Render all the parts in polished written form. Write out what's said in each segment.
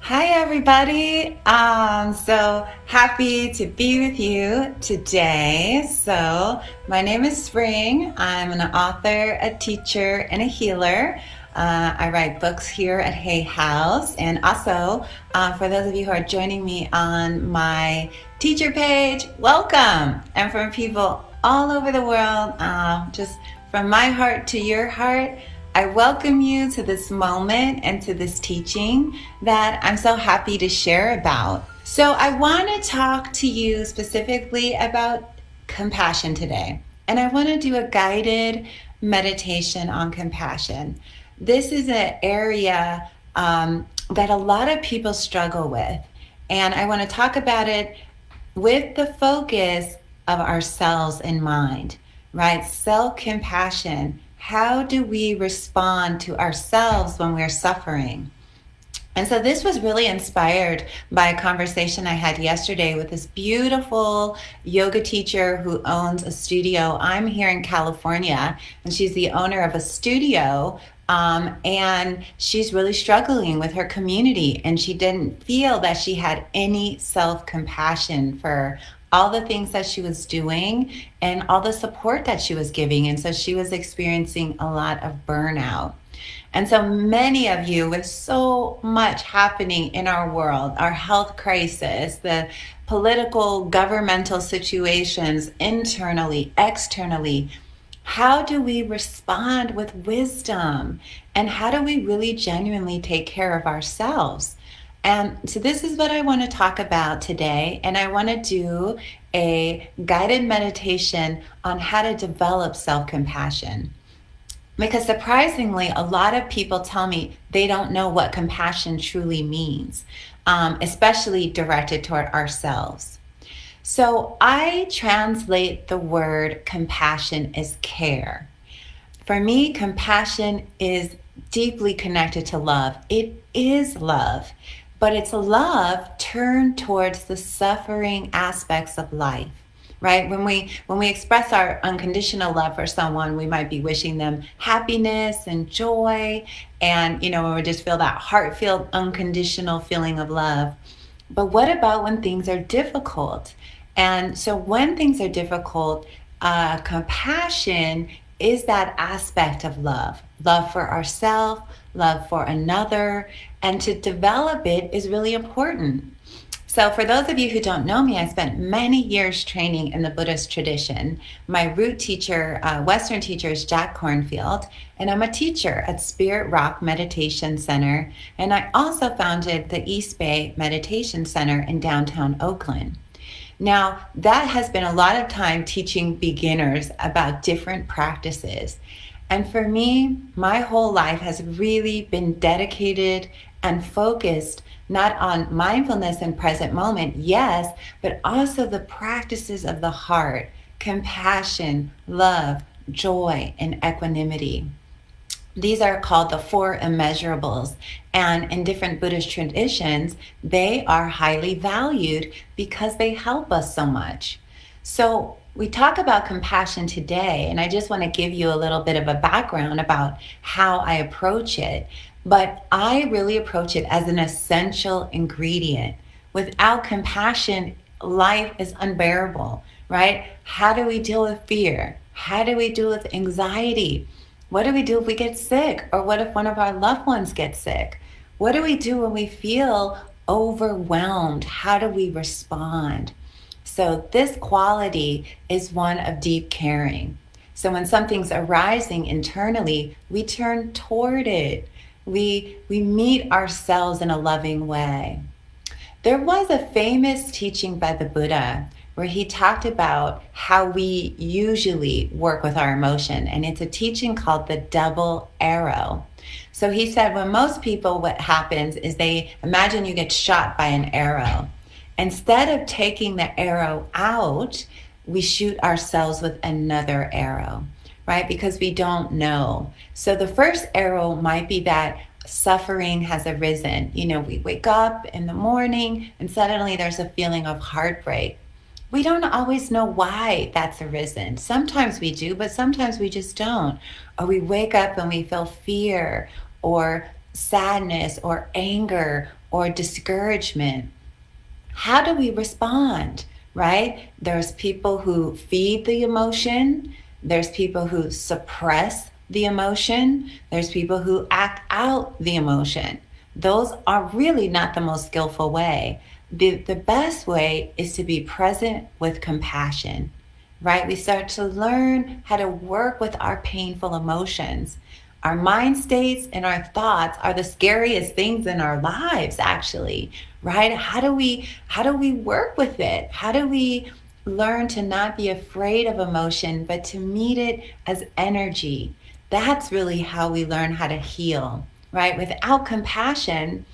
Hi, everybody. So happy to be with you today. So, my name is Spring. I'm an author, a teacher, and a healer. I write books here at Hay House. And also, for those of you who are joining me on my teacher page, welcome. And from people all over the world, just from my heart to your heart, I welcome you to this moment and to this teaching that I'm so happy to share about. So I want to talk to you specifically about compassion today. And I want to do a guided meditation on compassion. This is an area that a lot of people struggle with. And I want to talk about it with the focus of ourselves in mind, right? Self-compassion. How do we respond to ourselves when we're suffering? And so this was really inspired by a conversation I had yesterday with this beautiful yoga teacher who owns a studio. I'm here in California, and she's the owner of a studio. And she's really struggling with her community, and she didn't feel that she had any self-compassion for all the things that she was doing and all the support that she was giving. And so she was experiencing a lot of burnout. And so many of you, with so much happening in our world, our health crisis, the political, governmental situations, internally, externally, how do we respond with wisdom? And how do we really genuinely take care of ourselves? And so this is what I want to talk about today. And I want to do a guided meditation on how to develop self-compassion. Because surprisingly, a lot of people tell me they don't know what compassion truly means, especially directed toward ourselves. So I translate the word compassion as care. For me, compassion is deeply connected to love. It is love. But it's a love turned towards the suffering aspects of life, right? When we express our unconditional love for someone, we might be wishing them happiness and joy, and when we just feel that heart-filled, unconditional feeling of love. But what about when things are difficult? And so when things are difficult, compassion is that aspect of love for ourselves, love for another, and to develop it is really important. So for those of you who don't know me, I spent many years training in the Buddhist tradition. My root teacher, Western teacher, is Jack Kornfield, and I'm a teacher at Spirit Rock Meditation Center, and I also founded the East Bay Meditation Center in downtown Oakland. Now, that has been a lot of time teaching beginners about different practices. And for me, my whole life has really been dedicated and focused not on mindfulness and present moment, yes, but also the practices of the heart, compassion, love, joy, and equanimity. These are called the four immeasurables, and in different Buddhist traditions, they are highly valued because they help us so much. So we talk about compassion today, and I just want to give you a little bit of a background about how I approach it. But I really approach it as an essential ingredient. Without compassion, life is unbearable, right? How do we deal with fear? How do we deal with anxiety? What do we do if we get sick? Or what if one of our loved ones gets sick? What do we do when we feel overwhelmed? How do we respond? So this quality is one of deep caring. So when something's arising internally, we turn toward it. We meet ourselves in a loving way. There was a famous teaching by the Buddha where he talked about how we usually work with our emotion. And it's a teaching called the double arrow. So he said when most people, what happens is they imagine you get shot by an arrow. Instead of taking the arrow out, we shoot ourselves with another arrow, right? Because we don't know. So the first arrow might be that suffering has arisen. We wake up in the morning and suddenly there's a feeling of heartbreak. We don't always know why that's arisen. Sometimes we do, but sometimes we just don't. Or we wake up and we feel fear or sadness or anger or discouragement, how do we respond, right? There's people who feed the emotion. There's people who suppress the emotion. There's people who act out the emotion. Those are really not the most skillful way. The best way is to be present with compassion, right? We start to learn how to work with our painful emotions. Our mind states and our thoughts are the scariest things in our lives, actually, right? How do we work with it? How do we learn to not be afraid of emotion, but to meet it as energy? That's really how we learn how to heal, right? Without compassion,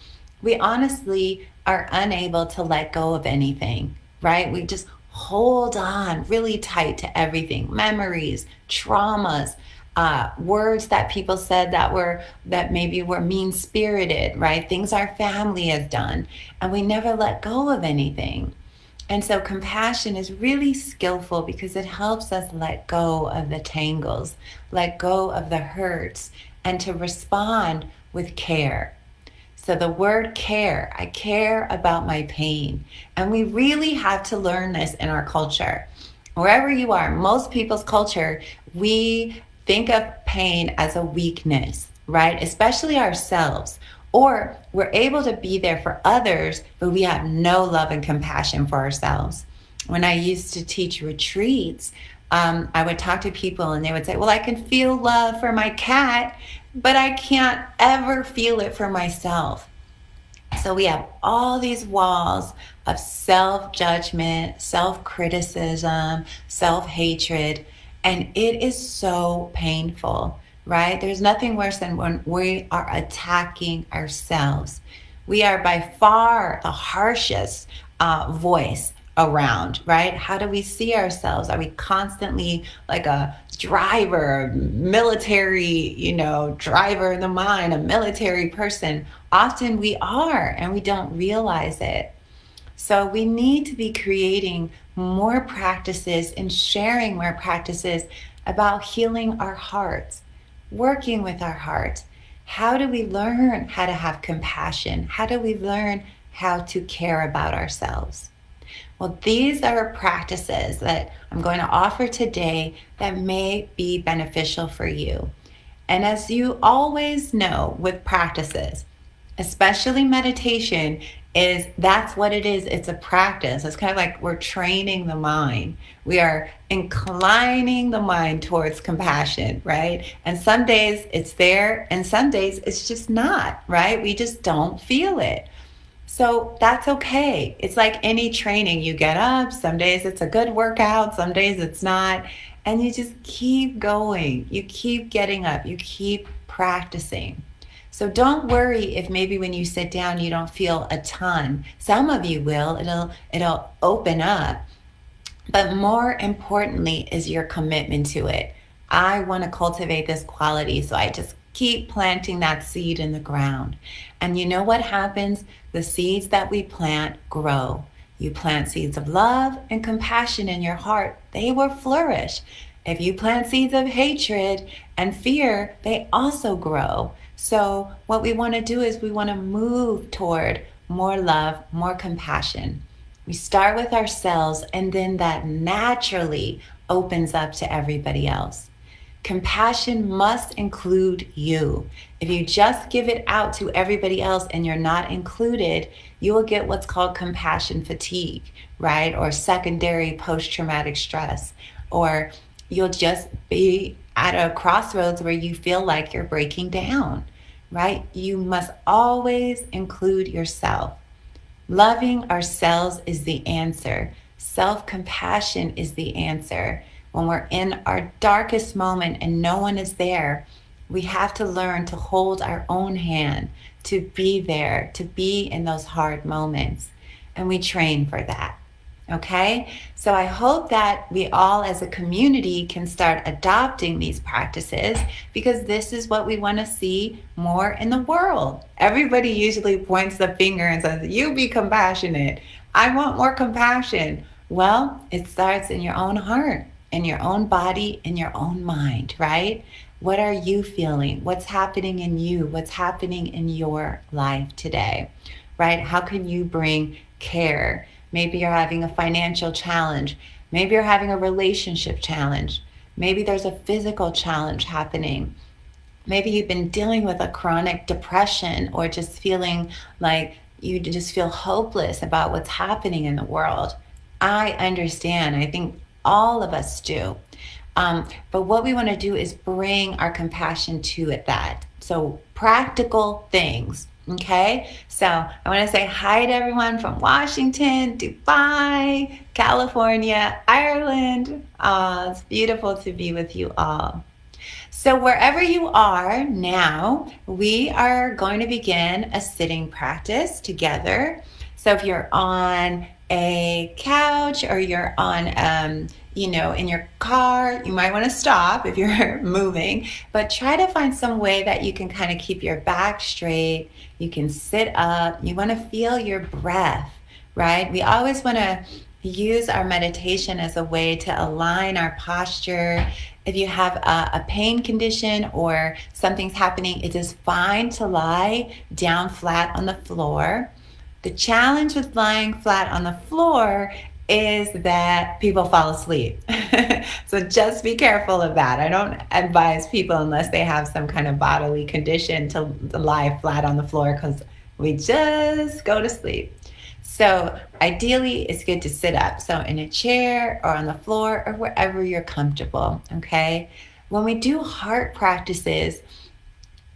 we honestly are unable to let go of anything, right? We just hold on really tight to everything, memories, traumas, words that people said that maybe were mean-spirited, right? Things our family has done, and we never let go of anything. And so compassion is really skillful because it helps us let go of the tangles, let go of the hurts, and to respond with care. So the word care, I care about my pain. And we really have to learn this in our culture. Wherever you are, most people's culture, we think of pain as a weakness, right? Especially ourselves. Or we're able to be there for others, but we have no love and compassion for ourselves. When I used to teach retreats, I would talk to people and they would say, well, I can feel love for my cat, but I can't ever feel it for myself. So we have all these walls of self-judgment, self-criticism, self-hatred, and it is so painful, right? There's nothing worse than when we are attacking ourselves. We are by far the harshest voice around, right? How do we see ourselves? Are we constantly like a driver, military, driver in the mind, a military person? Often we are, and we don't realize it. So we need to be creating more practices and sharing more practices about healing our hearts, working with our hearts. How do we learn how to have compassion? How do we learn how to care about ourselves? Well, these are practices that I'm going to offer today that may be beneficial for you. And as you always know with practices, especially meditation, that's what it is. It's a practice. It's kind of like we're training the mind. We are inclining the mind towards compassion, right? And some days it's there and some days it's just not, right? We just don't feel it. So that's okay. It's like any training. You get up, some days it's a good workout, some days it's not, and you just keep going. You keep getting up, you keep practicing. So don't worry if maybe when you sit down you don't feel a ton. Some of you will. It'll open up. But more importantly is your commitment to it. I want to cultivate this quality, so I just keep planting that seed in the ground. And you know what happens? The seeds that we plant grow. You plant seeds of love and compassion in your heart, they will flourish. If you plant seeds of hatred and fear, they also grow. So what we want to do is we want to move toward more love, more compassion. We start with ourselves, and then that naturally opens up to everybody else. Compassion must include you. If you just give it out to everybody else and you're not included, you will get what's called compassion fatigue, right? Or secondary post-traumatic stress. Or you'll just be at a crossroads where you feel like you're breaking down, right? You must always include yourself. Loving ourselves is the answer. Self-compassion is the answer. When we're in our darkest moment and no one is there, we have to learn to hold our own hand, to be there, to be in those hard moments. And we train for that. Okay? So I hope that we all as a community can start adopting these practices, because this is what we want to see more in the world. Everybody usually points the finger and says, you be compassionate. I want more compassion. Well, it starts in your own heart, in your own body, in your own mind, right? What are you feeling? What's happening in you? What's happening in your life today? right? How can you bring care? Maybe you're having a financial challenge. Maybe you're having a relationship challenge. Maybe there's a physical challenge happening. Maybe you've been dealing with a chronic depression or just feeling like you just feel hopeless about what's happening in the world. I understand. I think all of us do. But what we want to do is bring our compassion to it that. So practical things. Okay. So I want to say hi to everyone from Washington, Dubai, California, Ireland. It's beautiful to be with you all. So wherever you are now, we are going to begin a sitting practice together. So if you're on a couch or you're on, in your car, you might want to stop if you're moving, but try to find some way that you can kind of keep your back straight. You can sit up. You want to feel your breath, right? We always want to use our meditation as a way to align our posture. If you have a pain condition or something's happening, it is fine to lie down flat on the floor. The challenge with lying flat on the floor is that people fall asleep. So just be careful of that. I don't advise people, unless they have some kind of bodily condition, to lie flat on the floor, because we just go to sleep. So ideally, it's good to sit up. So in a chair or on the floor or wherever you're comfortable, okay? When we do heart practices,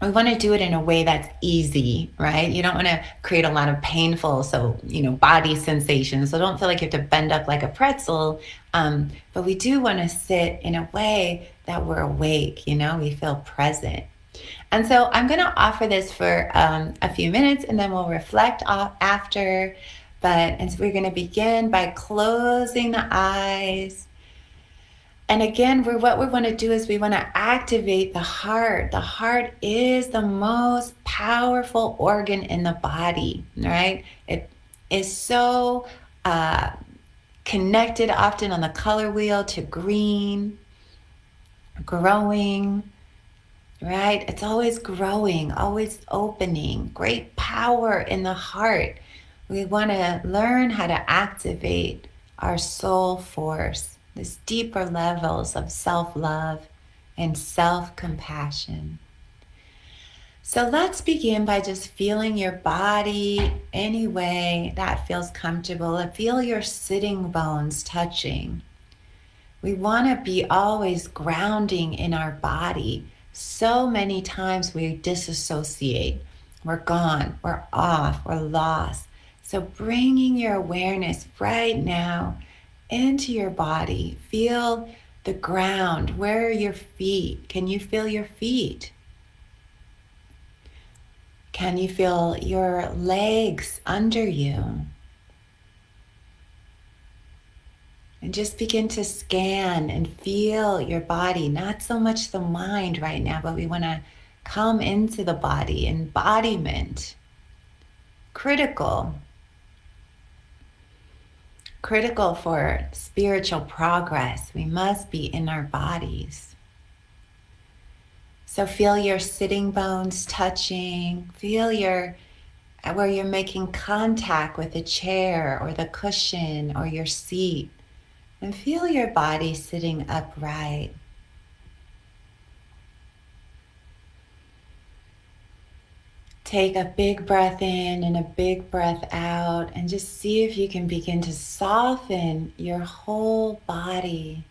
we want to do it in a way that's easy, right? You don't want to create a lot of painful, body sensations. So don't feel like you have to bend up like a pretzel. But we do want to sit in a way that we're awake, we feel present. And so I'm going to offer this for a few minutes, and then we'll reflect after. And so we're going to begin by closing the eyes. And again, what we want to do is we want to activate the heart. The heart is the most powerful organ in the body, right? It is so connected often on the color wheel to green, growing, right? It's always growing, always opening. Great power in the heart. We want to learn how to activate our soul force, these deeper levels of self-love and self-compassion. So let's begin by just feeling your body any way that feels comfortable. And feel your sitting bones touching. We want to be always grounding in our body. So many times we disassociate. We're gone, we're off, we're lost. So bringing your awareness right now into your body. Feel the ground. Where are your feet? Can you feel your feet? Can you feel your legs under you? And just begin to scan and feel your body. Not so much the mind right now, but we want to come into the body. Embodiment. Critical for spiritual progress. We must be in our bodies. So feel your sitting bones touching. Feel where you're making contact with the chair or the cushion or your seat. And feel your body sitting upright. Take a big breath in and a big breath out, and just see if you can begin to soften your whole body.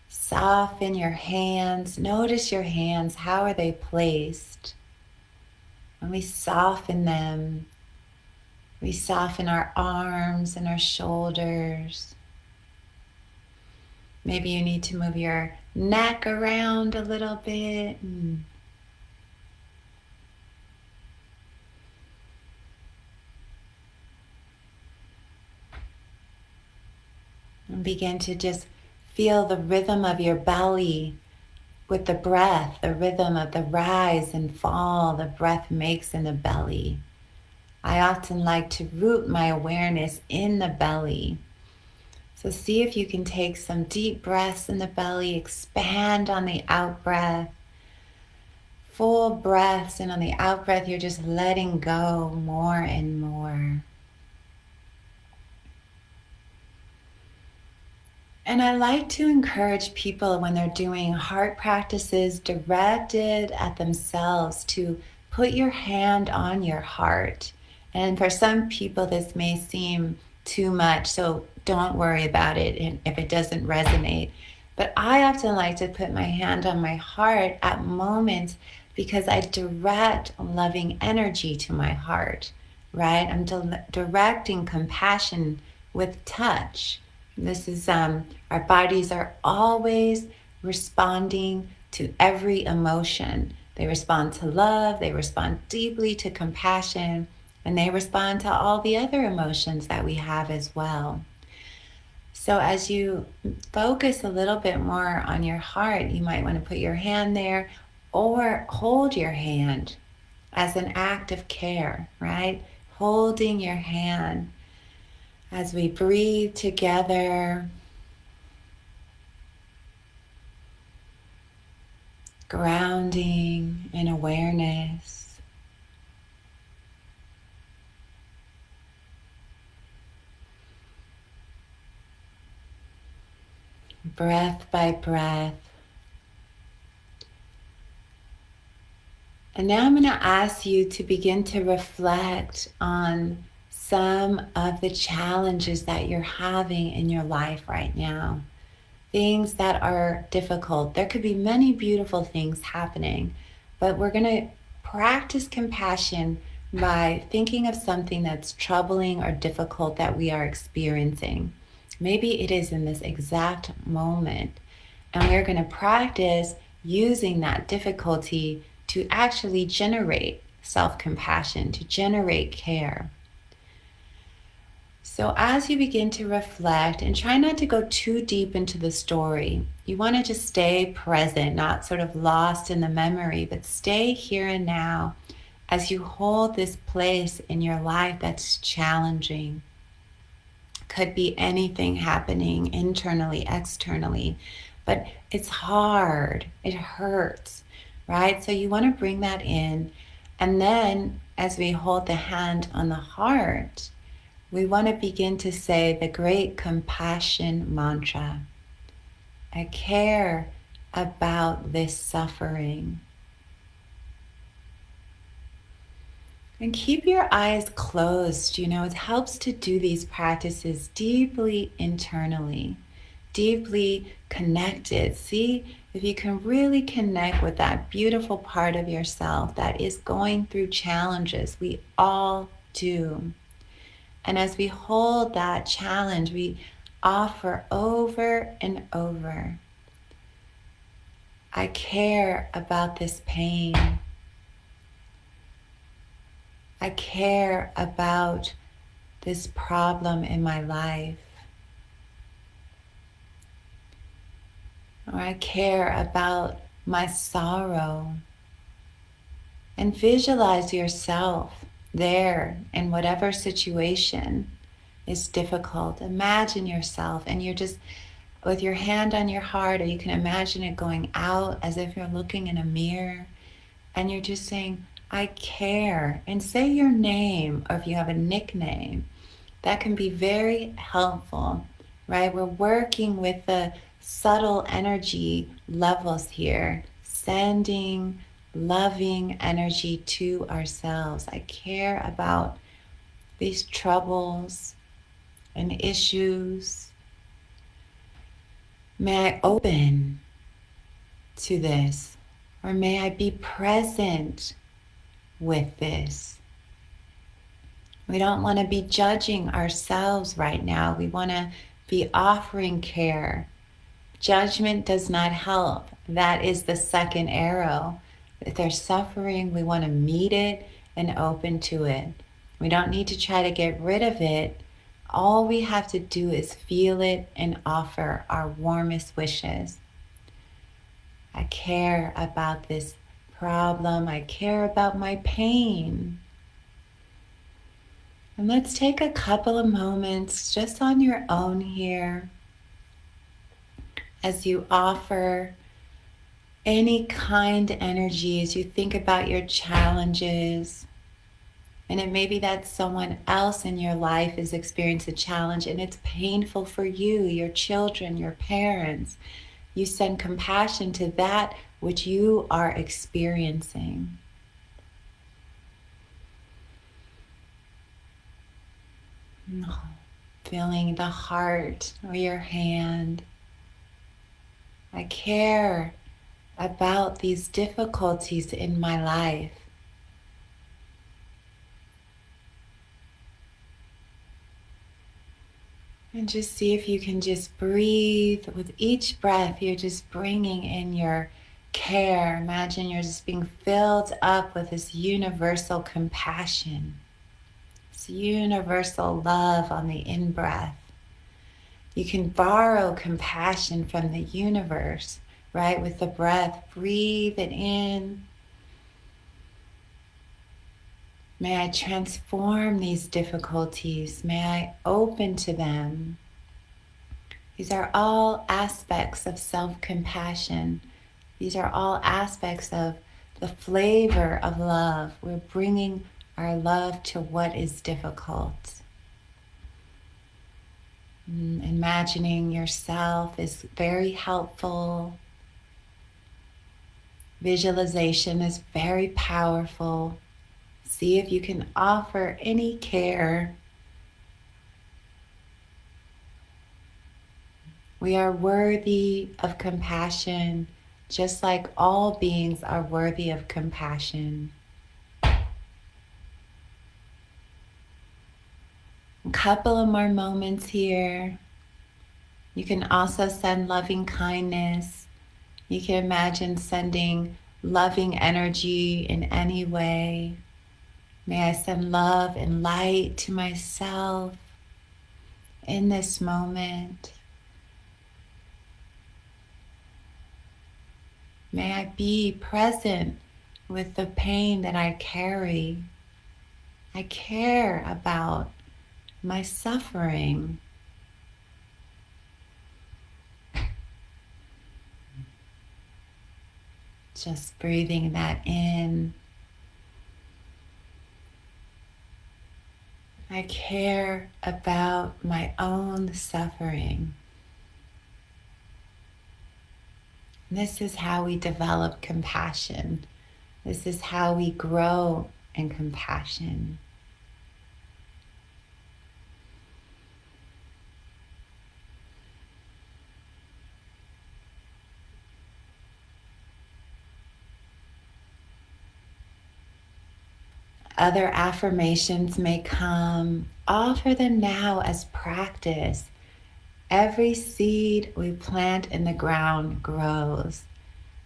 Soften your hands. Notice your hands. How are they placed? When we soften them, we soften our arms and our shoulders. Maybe you need to move your neck around a little bit. And begin to just feel the rhythm of your belly with the breath, the rhythm of the rise and fall the breath makes in the belly. I often like to root my awareness in the belly. So see if you can take some deep breaths in the belly, expand on the out breath. full breaths, and on the out breath, you're just letting go more and more. And I like to encourage people when they're doing heart practices directed at themselves to put your hand on your heart. And for some people, this may seem too much, so don't worry about it if it doesn't resonate. But I often like to put my hand on my heart at moments because I direct loving energy to my heart, right? I'm directing compassion with touch. This is, our bodies are always responding to every emotion. They respond to love, they respond deeply to compassion, and they respond to all the other emotions that we have as well. So as you focus a little bit more on your heart, you might want to put your hand there or hold your hand as an act of care, right? Holding your hand as we breathe together, grounding in awareness. Breath by breath. And now I'm going to ask you to begin to reflect on some of the challenges that you're having in your life right now. Things that are difficult. There could be many beautiful things happening, but we're going to practice compassion by thinking of something that's troubling or difficult that we are experiencing. Maybe it is in this exact moment. And we're going to practice using that difficulty to actually generate self-compassion, to generate care. So as you begin to reflect, and try not to go too deep into the story, you want to just stay present, not sort of lost in the memory, but stay here and now as you hold this place in your life that's challenging. Could be anything happening internally, externally, but it's hard, it hurts, right? So you want to bring that in. And then as we hold the hand on the heart, we want to begin to say the great compassion mantra. I care about this suffering. And keep your eyes closed. You know, it helps to do these practices deeply internally, deeply connected. See if you can really connect with that beautiful part of yourself that is going through challenges. We all do. And as we hold that challenge, we offer over and over, I care about this pain. I care about this problem in my life. Or I care about my sorrow. And visualize yourself there in whatever situation is difficult. Imagine yourself and you're just with your hand on your heart, or you can imagine it going out as if you're looking in a mirror, and you're just saying, I care, and say your name, or if you have a nickname, that can be very helpful, right? We're working with the subtle energy levels here, sending loving energy to ourselves. I care about these troubles and issues. May I open to this, or may I be present with this. We don't want to be judging ourselves right now. We want to be offering care. Judgment does not help. That is the second arrow. If there's suffering, we want to meet it and open to it. We don't need to try to get rid of it. All we have to do is feel it and offer our warmest wishes. I care about this problem. I care about my pain. And let's take a couple of moments just on your own here as you offer any kind energy as you think about your challenges. And it may be that someone else in your life is experiencing a challenge and it's painful for you, your children, your parents. You send compassion to that which you are experiencing. Feeling the heart or your hand. I care about these difficulties in my life. And just see if you can just breathe. With each breath, you're just bringing in your care. Imagine you're just being filled up with this universal compassion, this universal love on the in-breath. You can borrow compassion from the universe, right? With the breath, breathe it in. May I transform these difficulties. May I open to them. These are all aspects of self-compassion. These are all aspects of the flavor of love. We're bringing our love to what is difficult. Imagining yourself is very helpful. Visualization is very powerful. See if you can offer any care. We are worthy of compassion, just like all beings are worthy of compassion. A couple of more moments here. You can also send loving kindness. You can imagine sending loving energy in any way. May I send love and light to myself in this moment. May I be present with the pain that I carry. I care about my suffering. Just breathing that in. I care about my own suffering. This is how we develop compassion. This is how we grow in compassion. Other affirmations may come. Offer them now as practice. Every seed we plant in the ground grows.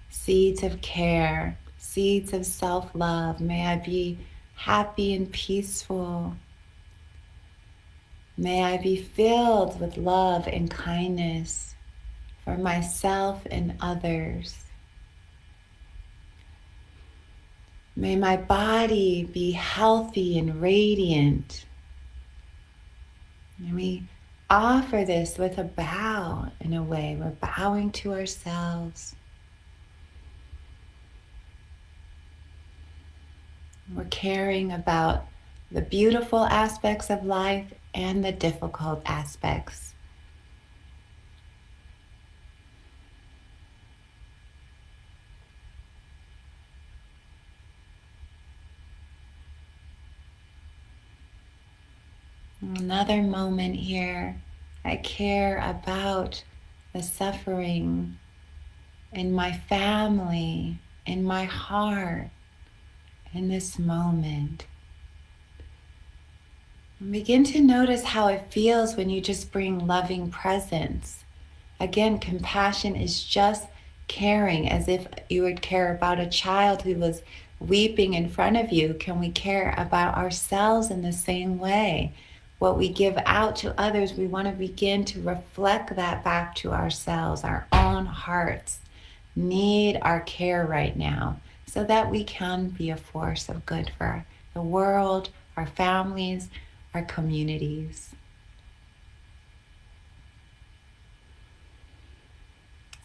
Seeds of care, seeds of self-love. May I be happy and peaceful. May I be filled with love and kindness for myself and others. May my body be healthy and radiant. And we offer this with a bow in a way. We're bowing to ourselves. We're caring about the beautiful aspects of life and the difficult aspects. Another moment here. I care about the suffering in my family, in my heart, in this moment. And begin to notice how it feels when you just bring loving presence. Again, compassion is just caring, as if you would care about a child who was weeping in front of you. Can we care about ourselves in the same way? What we give out to others, we want to begin to reflect that back to ourselves. Our own hearts need our care right now so that we can be a force of good for the world, our families, our communities.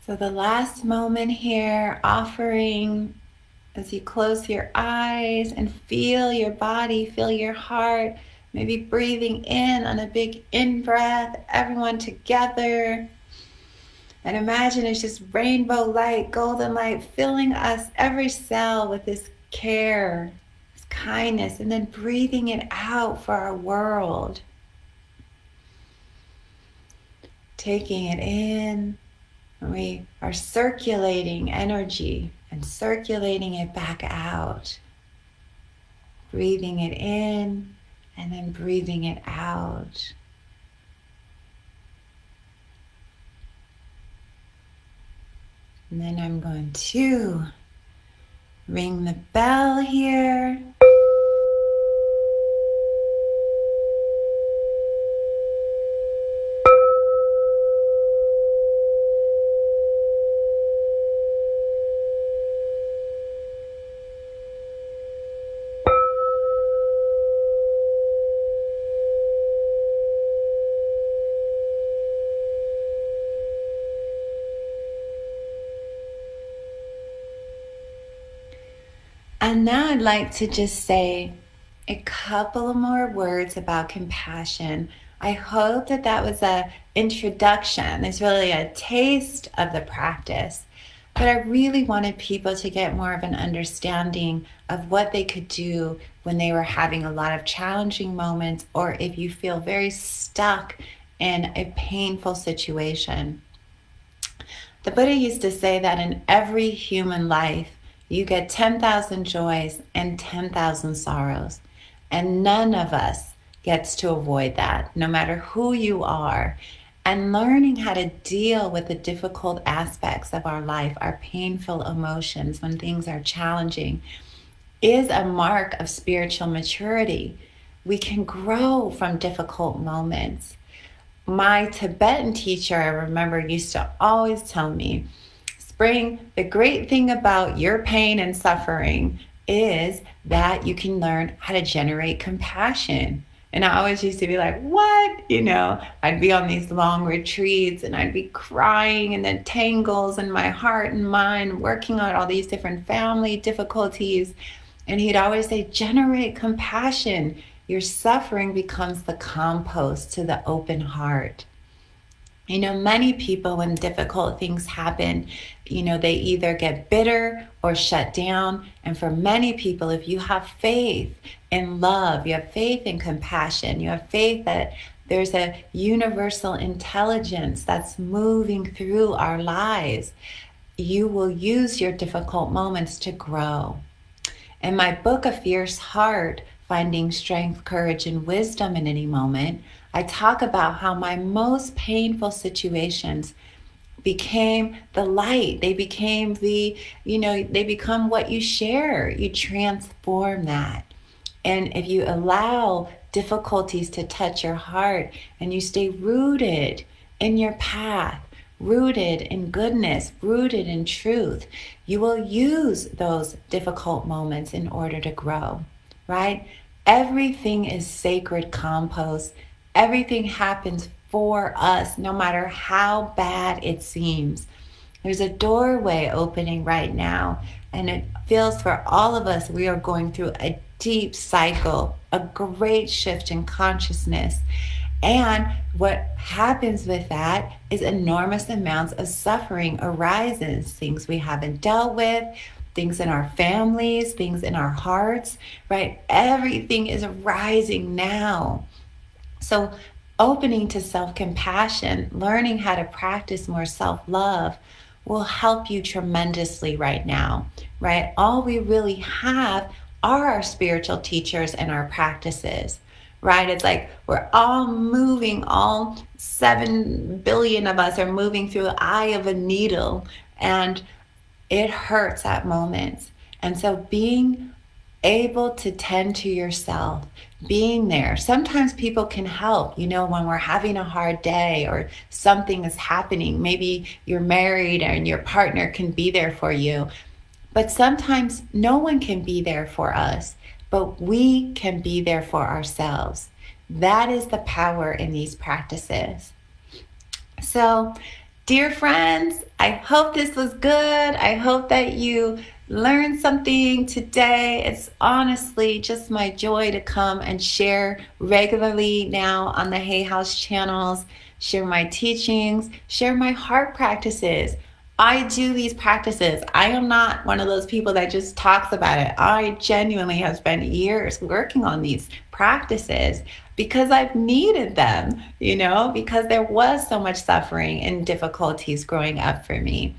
So the last moment here, offering as you close your eyes and feel your body, feel your heart, maybe breathing in on a big in-breath, everyone together. And imagine it's just rainbow light, golden light, filling us, every cell, with this care, this kindness, and then breathing it out for our world. Taking it in, and we are circulating energy and circulating it back out. Breathing it in and then breathing it out. And then I'm going to ring the bell here. And now I'd like to just say a couple of more words about compassion. I hope that that was an introduction. It's really a taste of the practice. But I really wanted people to get more of an understanding of what they could do when they were having a lot of challenging moments, or if you feel very stuck in a painful situation. The Buddha used to say that in every human life, you get 10,000 joys and 10,000 sorrows. And none of us gets to avoid that, no matter who you are. And learning how to deal with the difficult aspects of our life, our painful emotions when things are challenging, is a mark of spiritual maturity. We can grow from difficult moments. My Tibetan teacher, I remember, used to always tell me, Spring, the great thing about your pain and suffering is that you can learn how to generate compassion. And I always used to be like, what? I'd be on these long retreats and I'd be crying and the tangles in my heart and mind, working on all these different family difficulties. And he'd always say, generate compassion. Your suffering becomes the compost to the open heart. Many people, when difficult things happen, they either get bitter or shut down. And for many people, if you have faith in love, you have faith in compassion, you have faith that there's a universal intelligence that's moving through our lives, you will use your difficult moments to grow. In my book, A Fierce Heart, Finding Strength, Courage, and Wisdom in Any Moment, I talk about how my most painful situations became the light. They became they become what you share. You transform that. And if you allow difficulties to touch your heart and you stay rooted in your path, rooted in goodness, rooted in truth, you will use those difficult moments in order to grow, right? Everything is sacred compost. Everything happens for us, no matter how bad it seems. There's a doorway opening right now, and it feels for all of us, we are going through a deep cycle, a great shift in consciousness. And what happens with that is enormous amounts of suffering arises, things we haven't dealt with, things in our families, things in our hearts, right? Everything is arising now. So opening to self-compassion, learning how to practice more self-love will help you tremendously right now, right? All we really have are our spiritual teachers and our practices, right? It's like we're all moving, all 7 billion of us are moving through the eye of a needle, and it hurts at moments. And so being able to tend to yourself, being there. Sometimes people can help, when we're having a hard day or something is happening. Maybe you're married and your partner can be there for you. But sometimes no one can be there for us, but we can be there for ourselves. That is the power in these practices. So Dear friends, I hope this was good. I hope that you learned something today. It's honestly just my joy to come and share regularly now on the Hay House channels, share my teachings, share my heart practices. I do these practices. I am not one of those people that just talks about it. I genuinely have spent years working on these practices because I've needed them, because there was so much suffering and difficulties growing up for me.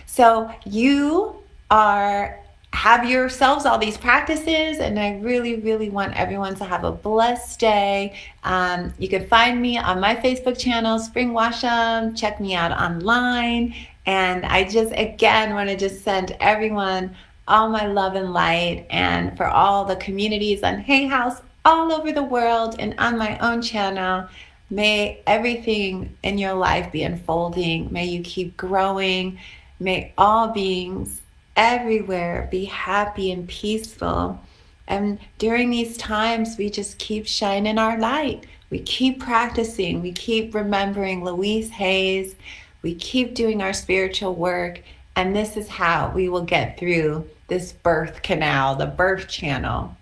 So you are have yourselves all these practices, and I really, really want everyone to have a blessed day. You can find me on my Facebook channel, Spring Washam. Check me out online. And I just, again, want to just send everyone all my love and light, and for all the communities on Hay House all over the world and on my own channel. May everything in your life be unfolding. May you keep growing. May all beings everywhere be happy and peaceful. And during these times, we just keep shining our light. We keep practicing. We keep remembering Louise Hayes. We keep doing our spiritual work. And this is how we will get through this birth canal, the birth channel.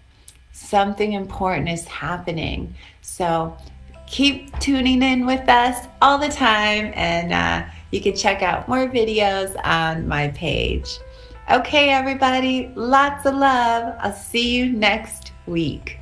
Something important is happening. So keep tuning in with us all the time. And you can check out more videos on my page. Okay, everybody, lots of love. I'll see you next week.